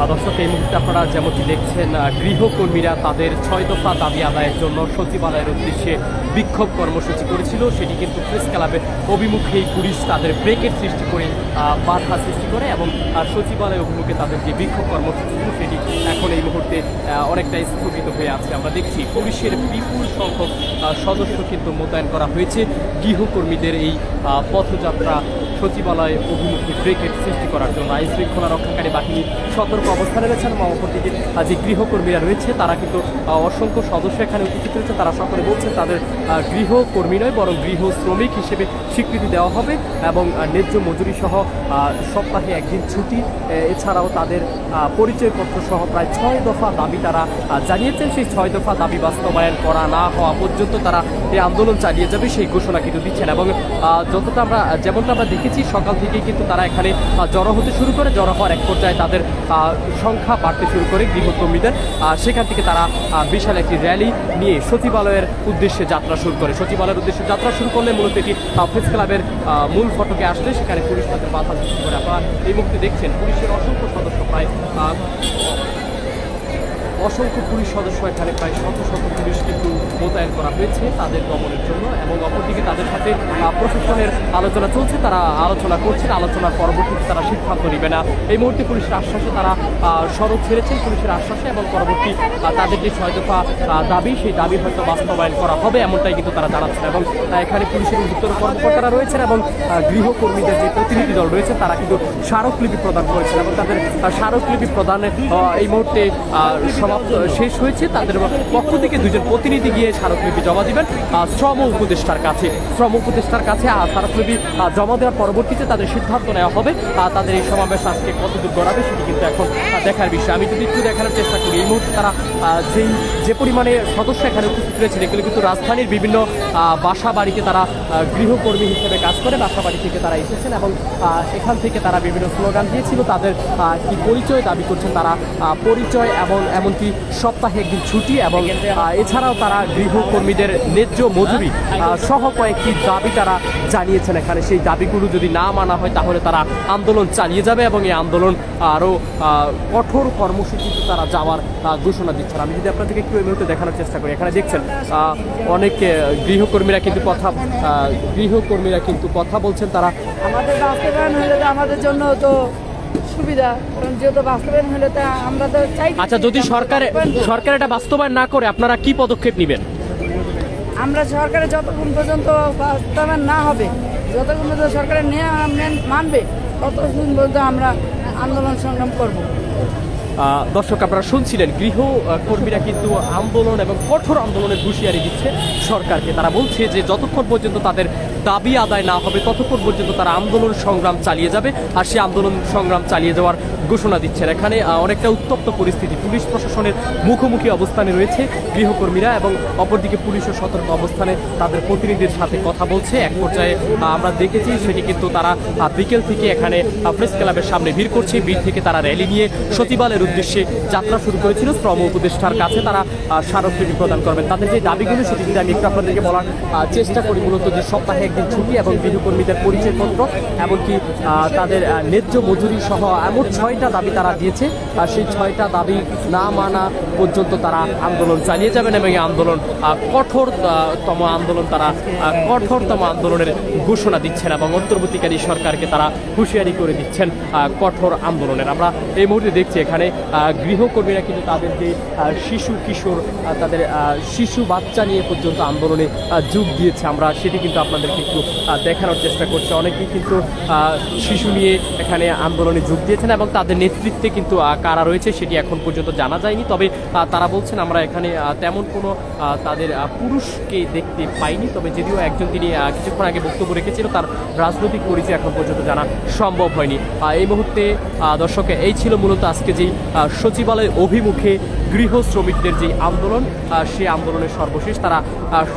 দর্শক, এই মুহূর্তে আপনারা যেমনটি দেখছেন, গৃহকর্মীরা তাদের 6 দফা দাবি আদায়ের জন্য সচিবালয়ের উদ্দেশ্যে বিক্ষোভ কর্মসূচি করেছিল। সেটি কিন্তু প্রেস ক্লাবের অভিমুখেই পুলিশ তাদের ব্রেকের সৃষ্টি করে বাধা সৃষ্টি করে এবং সচিবালয় অভিমুখে তাদের যে বিক্ষোভ কর্মসূচি ছিল সেটি এখন এই মুহূর্তে অনেকটা স্থগিত হয়ে আছে। আমরা দেখছি পুলিশের বিপুল সংখ্যক সদস্য কিন্তু মোতায়েন করা হয়েছে গৃহকর্মীদের এই পথযাত্রা সচিবালয় অভিমুখে ব্রেকের সৃষ্টি করার জন্য। আইন শৃঙ্খলা রক্ষাকারী বাহিনী সতর্ক অবস্থানে রয়েছেন এবং অপরদিকে যে গৃহকর্মীরা রয়েছে তারা কিন্তু অসংখ্য সদস্য এখানে উপস্থিত রয়েছে। তারা সকলে বলছেন তাদের গৃহকর্মী নয় বরং গৃহ শ্রমিক হিসেবে স্বীকৃতি দেওয়া হবে এবং ন্যায্য মজুরি সহ সপ্তাহে একদিন ছুটি, এছাড়াও তাদের পরিচয়পত্র সহ প্রায় 6 দফা দাবি তারা জানিয়েছেন। সেই 6 দফা দাবি বাস্তবায়ন করা না হওয়া পর্যন্ত তারা এই আন্দোলন চালিয়ে যাবে সেই ঘোষণা কিন্তু দিচ্ছেন। এবং যেমনটা আমরা দেখেছি সকাল থেকেই কিন্তু তারা এখানে জড়ো হতে শুরু করে। জড়ো হওয়ার এক পর্যায়ে তাদের সংখ্যা বাড়তে শুরু করে গৃহকর্মীদের। সেখান থেকে তারা বিশাল একটি র্যালি নিয়ে সচিবালয়ের উদ্দেশ্যে যাত্রা শুরু করে। সচিবালয়ের উদ্দেশ্যে যাত্রা শুরু করলে মূলত এটি প্রেস ক্লাবের মূল ফটকে আসলে সেখানে পুলিশ তাদের বাধা সৃষ্টি করে। আপনারা এই মুহূর্তে দেখছেন পুলিশের অসংখ্য সদস্য অসংখ্য পুলিশ সদস্য এখানে প্রায় শত শত পুলিশ কিন্তু মোতায়েন করা হয়েছে তাদের দমনের জন্য। এবং অপরদিকে তাদের সাথে প্রশাসনের আলোচনা চলছে, তারা আলোচনা করছেন। আলোচনার পরবর্তীতে তারা সিদ্ধান্ত নেবে না। এই মুহূর্তে পুলিশের আশ্বাসে তারা সড়ক ছেড়েছেন পুলিশের আশ্বাসে এবং পরবর্তী তাদের যে 6 দফা দাবি সেই দাবি হয়তো বাস্তবায়ন করা হবে এমনটাই কিন্তু তারা জানাচ্ছেন। এবং এখানে পুলিশের উত্তর কর্মকর্তারা রয়েছেন এবং গৃহকর্মীদের যে প্রতিনিধি দল রয়েছে তারা কিন্তু স্মারকলিপি প্রদান করেছেন এবং তাদের স্মারকলিপি প্রদানের এই মুহূর্তে শেষ হয়েছে। তাদের পক্ষ থেকে 2 জন প্রতিনিধি গিয়ে স্মারকলিপি জমা দিবেন শ্রম উপদেষ্টার কাছে। স্মারকলিপি জমা দেওয়ার পরবর্তীতে তাদের সিদ্ধান্ত নেওয়া হবে তাদের এই সমাবেশ আজকে কতদূর গড়াবে সেটি কিন্তু এখন দেখার বিষয়। আমি যদি একটু দেখানোর চেষ্টা করি, এই মুহূর্তে তারা যে পরিমাণে সদস্য এখানে উপস্থিত রয়েছেন এগুলো কিন্তু রাজধানীর বিভিন্ন বাসা বাড়িতে তারা গৃহকর্মী হিসেবে কাজ করে। বাসা বাড়ি থেকে তারা এসেছেন এবং এখান থেকে তারা বিভিন্ন স্লোগান দিয়েছিল। তাদের কি পরিচয় দাবি করছেন তারা, পরিচয় এবং এমনকি সপ্তাহে একদিন ছুটি এবং এছাড়াও তারা গৃহকর্মীদের ন্যায্য মজুরি সহ কয়েকটি দাবি তারা জানিয়েছেন। এখানে সেই দাবিগুলো যদি না মানা হয় তাহলে তারা আন্দোলন চালিয়ে যাবে এবং এই আন্দোলন আরও কঠোর কর্মসূচিতে তারা যাওয়ার ঘোষণা দিচ্ছেন। আমি যদি আপনাদেরকে একটু এই মুহূর্তে দেখানোর চেষ্টা করি, এখানে দেখছেন অনেক গৃহকর্মীরা কিন্তু কথা বলছেন। তারা আমাদের বাস্তবায়ন হলে আমাদের জন্য তো সুবিধা, কারণ যেহেতু বাস্তবায়ন হলে তা আমরা তো চাই। আচ্ছা, যদি সরকার এটা বাস্তবায়ন না করে আপনারা কি পদক্ষেপ নেবেন? আমরা সরকারের যতক্ষণ পর্যন্ত বাস্তবায়ন না হবে, যতক্ষণ পর্যন্ত সরকারের মানবে ততক্ষণ পর্যন্ত আমরা আন্দোলন সংগ্রাম করব। দর্শক, আপনারা শুনছিলেন গৃহকর্মীরা কিন্তু আন্দোলন এবং কঠোর আন্দোলনের হুঁশিয়ারি দিচ্ছে সরকারকে। তারা বলছে যে যতক্ষণ পর্যন্ত তাদের দাবি আদায় না হবে ততক্ষণ পর্যন্ত তারা আন্দোলন সংগ্রাম চালিয়ে যাবে আর সেই আন্দোলন সংগ্রাম চালিয়ে যাওয়ার ঘোষণা দিচ্ছেন। এখানে অনেকটা উত্তপ্ত পরিস্থিতি, পুলিশ প্রশাসনের মুখোমুখি অবস্থানে রয়েছে গৃহকর্মীরা এবং অপরদিকে পুলিশের সতর্ক অবস্থানে তাদের প্রতিনিধির সাথে কথা বলছে। এক পর্যায়ে আমরা দেখেছি সেটি কিন্তু তারা বিকেল থেকে এখানে প্রেস ক্লাবের সামনে ভিড় করছে। ভিড় থেকে তারা র্যালি নিয়ে সচিবালয়ের উদ্দেশ্যে যাত্রা শুরু করেছিল। শ্রম উপদেষ্টার কাছে তারা স্মারকলিপি প্রদান করবেন। তাদের যে দাবিগুলো সেটি যদি আমি একটু আপনাদেরকে বলার চেষ্টা করি, মূলত যে সপ্তাহে একদিন ছুটি এবং গৃহকর্মীদের পরিচয়পত্র এমনকি তাদের ন্যায্য মজুরি সহ এমন 6টা দাবি তারা দিয়েছে। সেই 6টা দাবি না মানা পর্যন্ত তারা আন্দোলন চালিয়ে যাবেন এবং এই আন্দোলন কঠোরতম আন্দোলনের ঘোষণা দিচ্ছেন এবং অন্তর্বর্তীকারী সরকারকে তারা হুঁশিয়ারি করে দিচ্ছেন কঠোর আন্দোলনের। আমরা এই মুহূর্তে দেখছি এখানে গৃহকর্মীরা কিন্তু তাদের যে শিশু কিশোর তাদের শিশু বাচ্চা নিয়ে পর্যন্ত আন্দোলনে যোগ দিয়েছে। আমরা সেটি কিন্তু আপনাদেরকে একটু দেখানোর চেষ্টা করছি। অনেকেই কিন্তু শিশু নিয়ে এখানে আন্দোলনে যোগ দিয়েছেন এবং তাদের নেতৃত্বে কিন্তু কারা রয়েছে সেটি এখন পর্যন্ত জানা যায়নি। তবে তারা বলছেন আমরা এখানে তেমন কোনো তাদের পুরুষকে দেখতে পাইনি। তবে যদিও একজন তিনি কিছুক্ষণ আগে বক্তব্য রেখেছিল, তার রাজনৈতিক পরিচয় এখন পর্যন্ত জানা সম্ভব হয়নি। এই মুহূর্তে দর্শক, এই ছিল মূলত আজকে যেই সচিবালয় অভিমুখে গৃহ শ্রমিকদের যে আন্দোলন, সেই আন্দোলনের সর্বশেষ তারা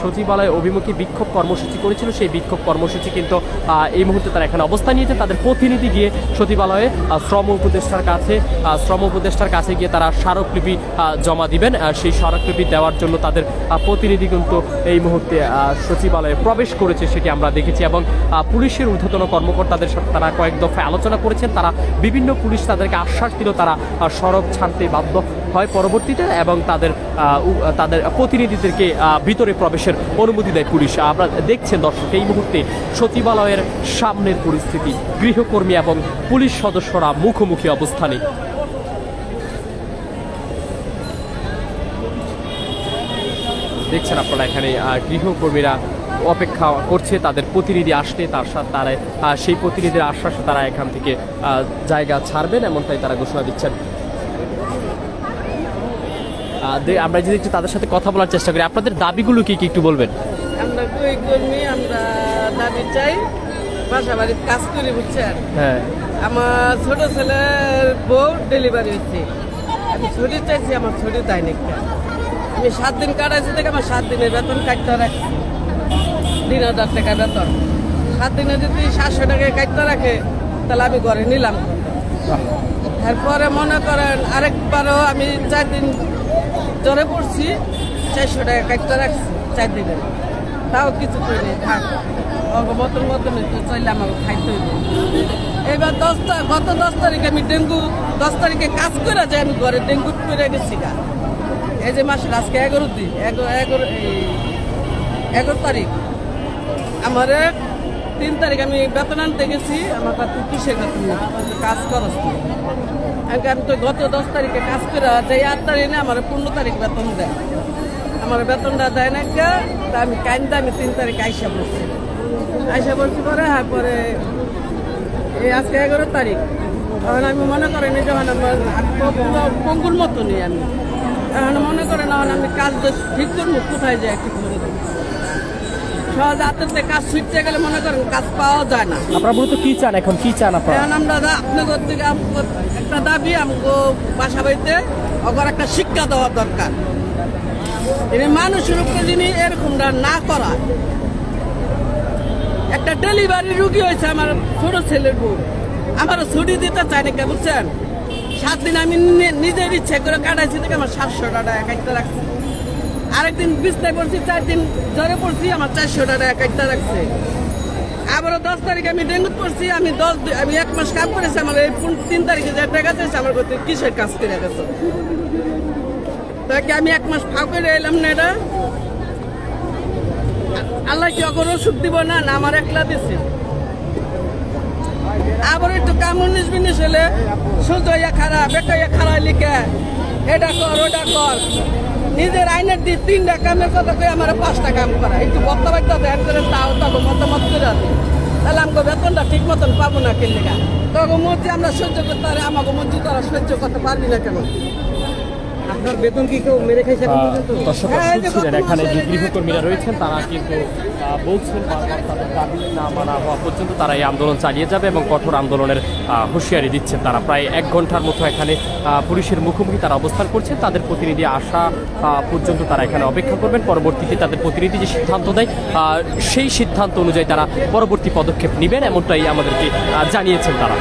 সচিবালয় অভিমুখী বিক্ষোভ কর্মসূচি করেছিল। সেই বিক্ষোভ কর্মসূচি কিন্তু এই মুহূর্তে তারা এখানে অবস্থান নিয়েছে। তাদের প্রতিনিধি গিয়ে সচিবালয়ে শ্রম উপদেষ্টার কাছে গিয়ে তারা স্মারকলিপি জমা দিবেন। সেই স্মারকলিপি দেওয়ার জন্য তাদের প্রতিনিধি কিন্তু এই মুহূর্তে সচিবালয়ে প্রবেশ করেছে, সেটি আমরা দেখেছি। এবং পুলিশের ঊর্ধ্বতন কর্মকর্তাদের সাথে তারা কয়েক দফায় আলোচনা করেছেন। তারা বিভিন্ন পুলিশ তাদেরকে আশ্বাস দিল তারা সড়ক ছাড়তে বাধ্য হয় পরবর্তীতে, এবং তাদের প্রতিনিধিদেরকে ভিতরে প্রবেশের অনুমতি দেয় পুলিশ। আমরা দেখছেন দর্শক এই মুহূর্তে সচিবালয়ের সামনের পরিস্থিতি, গৃহকর্মী এবং পুলিশ সদস্যরা মুখোমুখি অবস্থানে। দেখছেন আপনারা এখানে গৃহকর্মীরা অপেক্ষা করছে তাদের প্রতিনিধি আসলে, তার সাথে তারা সেই প্রতিনিধির আশ্বাসে তারা এখান থেকে জায়গা ছাড়বেন, এমনটাই তারা ঘোষণা দিচ্ছেন। আমরা যদি একটু তাদের সাথে কথা বলার চেষ্টা করি, আপনাদের দাবিগুলো কি কি একটু বলবেন? আমরা গৃহকর্মী, আমরা দাবি চাই, বাসা বাড়ির কাজ করি, বুঝছেন। হ্যাঁ, আমার ছোট ছেলের বউ ডেলিভারি হচ্ছে, আমি ছুটি চাইছি, আমার ছুটি দেয় না। আমি 7 দিন কাটাইছি থেকে আমার 7 দিনের বেতন কাটতে রাখছি, 3000 টাকা বেতন। 7 দিনে যদি 700 টাকা কাটতে রাখে তাহলে আমি ঘরে নিলাম। এরপরে মনে করেন আরেকবারও আমি 4 দিন জ্বরে পড়ছি, 400 টাকা কাটতে রাখছি 4 দিনের, তাও কিছু করিনি। থাক মতন চাইলে আমাকে খাইতে হইব। এবার গত 10 তারিখে আমি ডেঙ্গু, 10 তারিখে কাজ করে যাই, আমি ঘরে ডেঙ্গু করে গেছি গা। এই যে মাসের আজকে 11 দিন, 11 তারিখ, আমার 3 তারিখ আমি বেতন আনতে গেছি। আমার কাছে কিসের বেতন না, কাজ করস। আমি তো গত 10 তারিখে কাজ করে যাই, 8 তারিখে আমার 15 তারিখ বেতন দেয়। আমার বেতনটা দেয় না, তা আমি কাইন্দা আমি 3 তারিখে আইসা বলছি পরে। হ্যাঁ, পরে এই আজকে 11 তারিখ, তখন আমি মনে করিনি যখন আমার পঙ্গুর মতো নেই আমি, এখন মনে করেন আমি কাজ ঠিক করবো, কোথায় যায় ঠিক করে দেবো। সহজ হাতে কাজ ছুটতে গেলে মনে করেন কাজ পাওয়া যায় না। আপনারা মূলত কি চান এখন, কি চান আপনারা? এখন আমরা আপনাদের থেকে একটা দাবি, আমাকে বাসা বাড়িতে ওর একটা শিক্ষা দেওয়া দরকার। মানুষের উপরে যিনি এরকমটা না করা। একটা ডেলিভারি রুগী হয়েছে আমার ছোট ছেলের বউ, আমার ছুটি দিতে চায় না, বুঝছেন। 7 দিন আমি নিজের ইচ্ছে করে কাটাইছি থেকে আমার 700 টাকা কাটতে রাখছি। আরেকদিন বিছনায় পড়ছি, 4 দিন জ্বরে পড়ছি, আমার 400 টাকা কাটতে রাখছে। আবারও 10 তারিখে আমি ডেঙ্গু পড়ছি, আমি 1 মাস কাজ করেছি। আমার এই 3 তারিখে যে টাকা চাইছে আমার করতে কিসের কাজ করে গেছে, তাকে আমি 1 মাস ফাঁক করে এলাম না। এটা আল্লাহ কি অগর ওষুধ দিব না, আমার একলা দিছে। আবার একটু কাম 19-20 হলে সুযোগ হইয়া খারাপ, একটা খারাপ লিখে এটা কর ওটা কর, নিজের আইনের দিয়ে 3টা কামের কথা কই আমার 5টা কাম করা, একটু বক্তব্য ধ্যান করে তাও তখন মতামত করে আছে। তাহলে আমাকে বেতনটা ঠিক মতন পাবো না কেন? তখন মর্জি আমরা সহ্য করতে পারি, আমাকে মর্জি তারা সহ্য করতে পারবি না কেন? আপনার বেতন কি কেউ মেরে খাইছে? শুনছিলেন এখানে যে গৃহকর্মীরা রয়েছেন তারা কিন্তু বলছেন বারবার তাদের দাবি না মানা হওয়া পর্যন্ত তারা এই আন্দোলন চালিয়ে যাবে এবং কঠোর আন্দোলনের হুঁশিয়ারি দিচ্ছেন। তারা প্রায় 1 ঘন্টার মতো এখানে পুলিশের মুখোমুখি তারা অবস্থান করছেন। তাদের প্রতিনিধি আসা পর্যন্ত তারা এখানে অপেক্ষা করবেন। পরবর্তীতে তাদের প্রতিনিধি যে সিদ্ধান্ত দেয় সেই সিদ্ধান্ত অনুযায়ী তারা পরবর্তী পদক্ষেপ নেবেন, এমনটাই আমাদেরকে জানিয়েছেন তারা।